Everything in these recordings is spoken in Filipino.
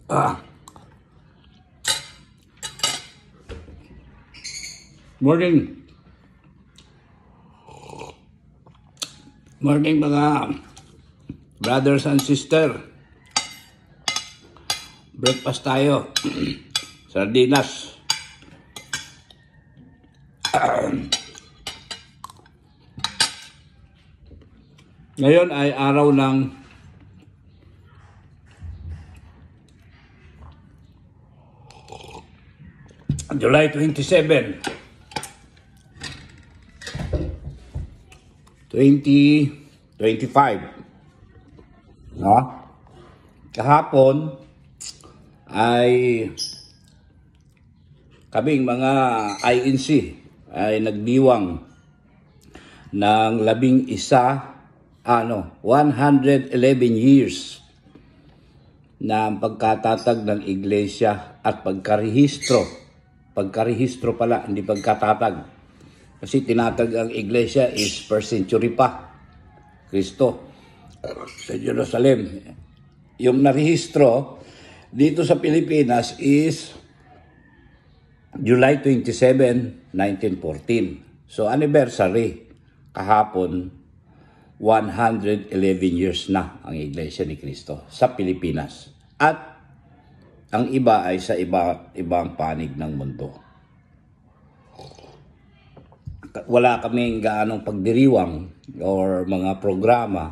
Ah, morning. Morning mga brothers and sister. Breakfast tayo. Sardinas. Ngayon ay araw ng July 27, 2025. No? Kahapon ay kaming mga INC ay nagdiwang ng 111 years na ang pagkatatag ng iglesia at pagkarehistro pala, hindi pagkatatag. Kasi tinatag ang iglesia is first century pa, Kristo, sa Jerusalem. Yung narehistro dito sa Pilipinas is July 27, 1914. So anniversary, kahapon, 111 years na ang Iglesia ni Cristo sa Pilipinas. At ang iba ay sa ibang panig ng mundo. Wala kaming gaanong pagdiriwang or mga programa.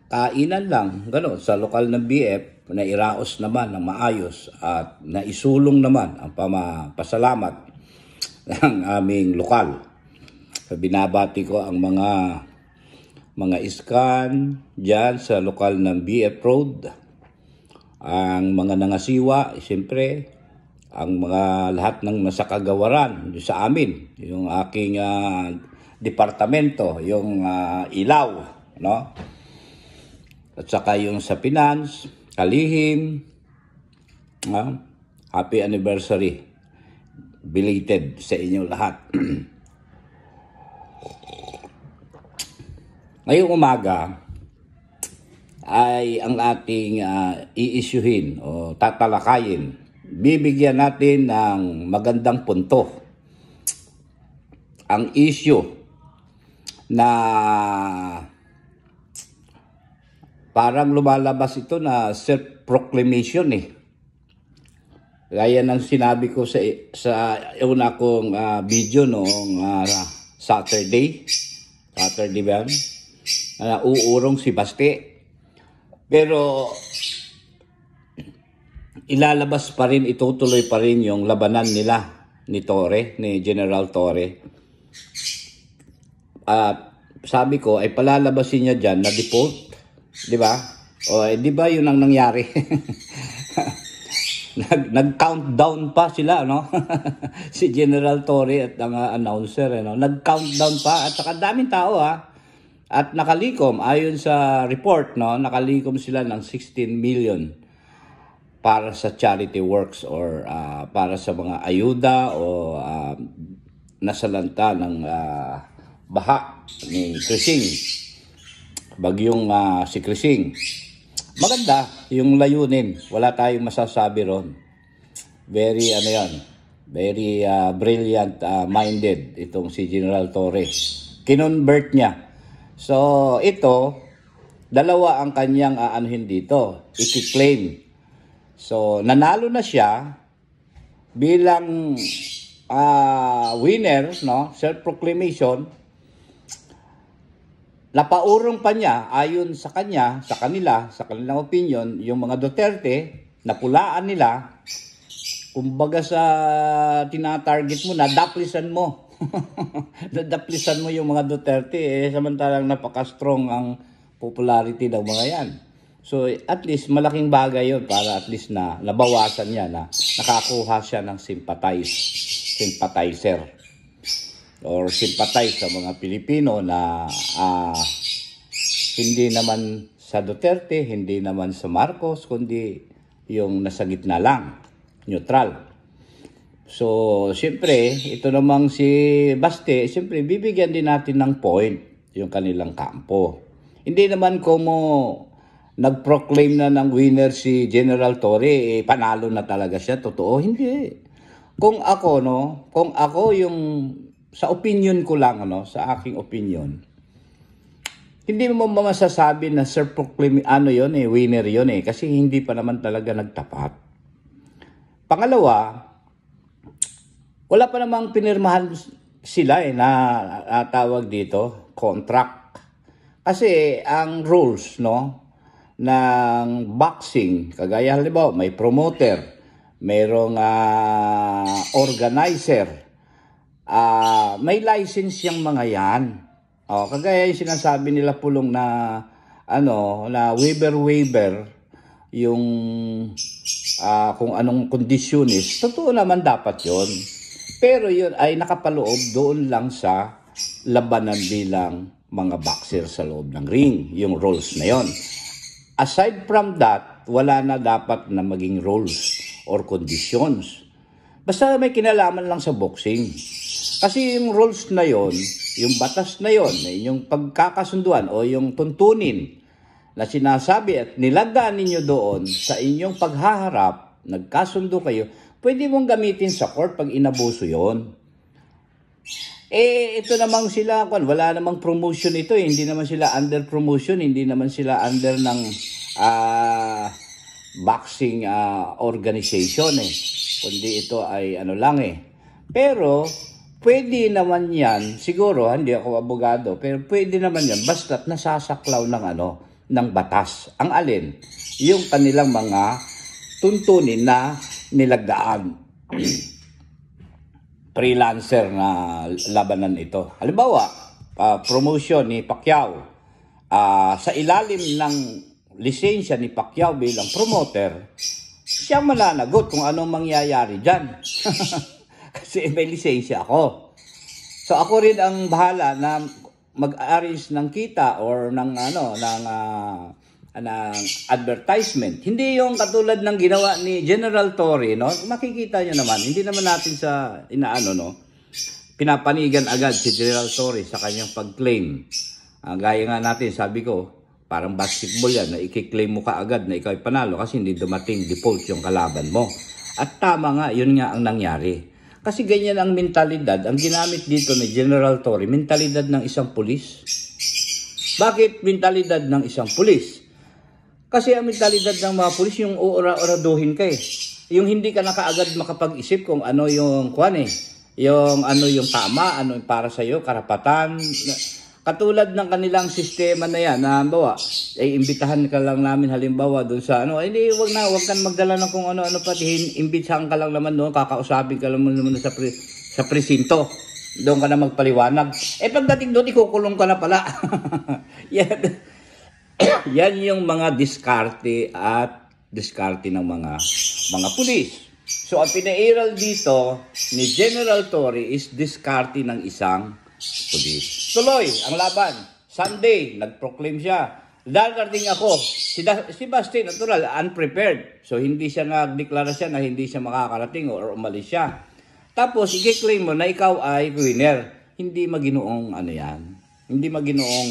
Kainan lang, gano'n, sa lokal ng BF, na iraos naman ng maayos at naisulong naman ang pasalamat ng aming lokal. Binabati ko ang mga iskan dyan sa lokal ng BF Road, ang mga nangasiwa, siyempre, ang mga lahat ng nasa kagawaran sa amin, yung aking departamento, yung ilaw, no? At saka yung sa finance, kalihim, happy anniversary, belated sa inyo lahat. Ngayong umaga ay ang ating i-issuehin o tatalakayin. Bibigyan natin ng magandang punto ang issue na parang lumalabas ito na self-proclamation Gaya ng sinabi ko sa una kong video noong Saturday ba yan? Uurong si Baste. Pero ilalabas pa rin, itutuloy pa rin yung labanan nila ni General Torre. Sabi ko ay palalabasin niya dyan na default, di ba? O di ba yun ang nangyari? Nag-countdown pa sila, no? Si General Torre at ang announcer, no? Nag-countdown pa at saka daming tao, At nakalikom, ayon sa report, no, nakalikom sila ng 16 million para sa charity works or para sa mga ayuda o nasalanta ng baha ni Krising. Bagyong si Krising. Maganda yung layunin. Wala tayong masasabi ron. Very, very brilliant minded itong si General Torres. Kinonvert niya. So, ito, dalawa ang kanyang aanuhin dito, i-claim. So, nanalo na siya bilang winner, no? Self-proclamation. Napaurong pa niya, ayon sa kanilang opinion, yung mga Duterte, napulaan nila, kumbaga sa tinatarget mo, nadaplisan mo. Nadaplisan mo yung mga Duterte, samantalang napaka-strong ang popularity ng mga yan. So, at least, malaking bagay yun para at least na nabawasan niya na nakakuha siya ng sympathizer or sympathize sa mga Pilipino na hindi naman sa Duterte, hindi naman sa Marcos, kundi yung nasa gitna lang, neutral. So, siyempre, ito namang si Baste, siyempre, bibigyan din natin ng point yung kanilang kampo. Hindi naman como nag-proclaim na ng winner si General Torre, panalo na talaga siya. Totoo? Hindi. Kung ako yung, sa opinion ko lang, sa aking opinion, hindi mo masasabi na Sir Proclaim, winner yun kasi hindi pa naman talaga nagtapat. Pangalawa, wala pa namang pinirmahan sila na tawag dito, contract. Kasi ang rules, ng boxing, kagaya halimbawa, may promoter, mayroong organizer, may license yung mga yan. Kagaya yung sinasabi nila Pulong na waiver yung kung anong kondisyonis, totoo naman dapat yon. Pero yun ay nakapaloob doon lang sa labanan bilang mga boxer sa loob ng ring, yung rules na yon. Aside from that, wala na dapat na maging rules or conditions. Basta may kinalaman lang sa boxing. Kasi yung rules na yon, yung batas na yon, yung pagkakasunduan o yung tuntunin na sinasabi at nilagdaan ninyo doon sa inyong paghaharap, nagkasundo kayo, pwede mong gamitin sa court pag inabuso yon. Ito namang sila, wala namang promotion ito. Hindi naman sila under promotion, hindi naman sila under ng boxing organization kundi ito ay Pero, pwede naman yan, siguro, hindi ako abogado, pero pwede naman yan, basta't nasasaklaw ng batas. Ang alin? Yung kanilang mga tuntunin na nilagdaan. Freelancer na labanan ito. Halimbawa, promotion ni Pacquiao. Sa ilalim ng lisensya ni Pacquiao bilang promoter, siya mananagot kung anong mangyayari dyan. Kasi may lisensya ako. So ako rin ang bahala na mag-arrange ng kita or ng advertisement. Hindi yung katulad ng ginawa ni General Torre, makikita nyo naman, hindi naman natin sa pinapanigan agad si General Torre sa kanyang pag-claim. Gaya nga natin, sabi ko, parang basketball yan, na i-claim mo ka agad na ikaw ay panalo kasi hindi dumating default yung kalaban mo. At tama nga, yun nga ang nangyari. Kasi ganyan ang mentalidad, ang ginamit dito ni General Torre, mentalidad ng isang pulis. Bakit mentalidad ng isang pulis? Kasi ang mentalidad ng mga pulis, yung oraduhin ka Yung hindi ka na kaagad makapag-isip kung ano yung yung tama, ano yung para sa'yo, karapatan. Katulad ng kanilang sistema na yan, na halimbawa, imbitahan ka lang namin halimbawa doon sa hindi, wag kang magdala ng kung ano-ano pati, imbitahan ka lang naman doon, kakausapin ka lang naman sa presinto. Doon ka na magpaliwanag. Pagdating doon, ikukulong ka na pala. Yan yung mga diskarte ng mga pulis. So, ang pinairal dito ni General Torre is diskarte ng isang pulis. Tuloy, ang laban. Sunday, nag-proclaim siya. Darating ako. Si Basti, natural, unprepared. So, hindi siya nagdeklara siya na hindi siya makakarating or umalis siya. Tapos, i-claim mo na ikaw ay winner. Hindi maginoong Hindi maginoong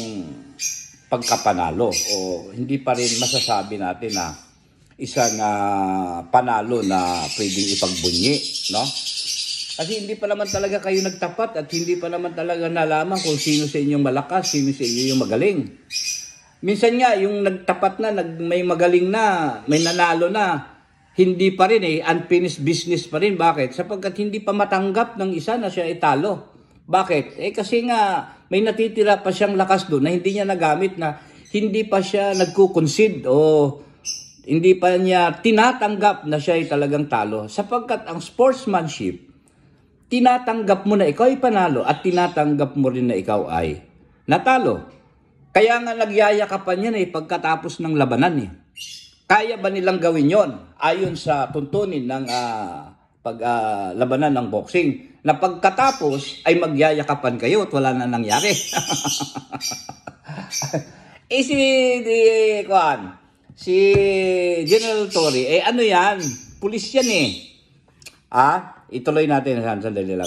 pagkapanalo o hindi pa rin masasabi natin na isang panalo na pwedeng ipagbunyi, Kasi hindi pa naman talaga kayo nagtapat at hindi pa naman talaga nalaman kung sino sa inyong malakas, sino sa inyo yung magaling. Minsan nga, yung nagtapat na, may magaling na, may nanalo na, hindi pa rin unfinished business pa rin. Bakit? Sapagkat hindi pa matanggap ng isa na siya italo. Bakit? Kasi nga, may natitira pa siyang lakas doon na hindi niya nagamit, na hindi pa siya nagko-concede o hindi pa niya tinatanggap na siya ay talagang talo. Sapagkat ang sportsmanship, tinatanggap mo na ikaw ay panalo at tinatanggap mo rin na ikaw ay natalo. Kaya nga nagyayakapan yan pagkatapos ng labanan Kaya ba nilang gawin yon ayon sa tuntunin ng labanan ng boxing? Na pagkatapos ay magyayakapan kayo at wala na nangyari. Si General Torre, ano yan? Pulis yan Ituloy natin, sandali lang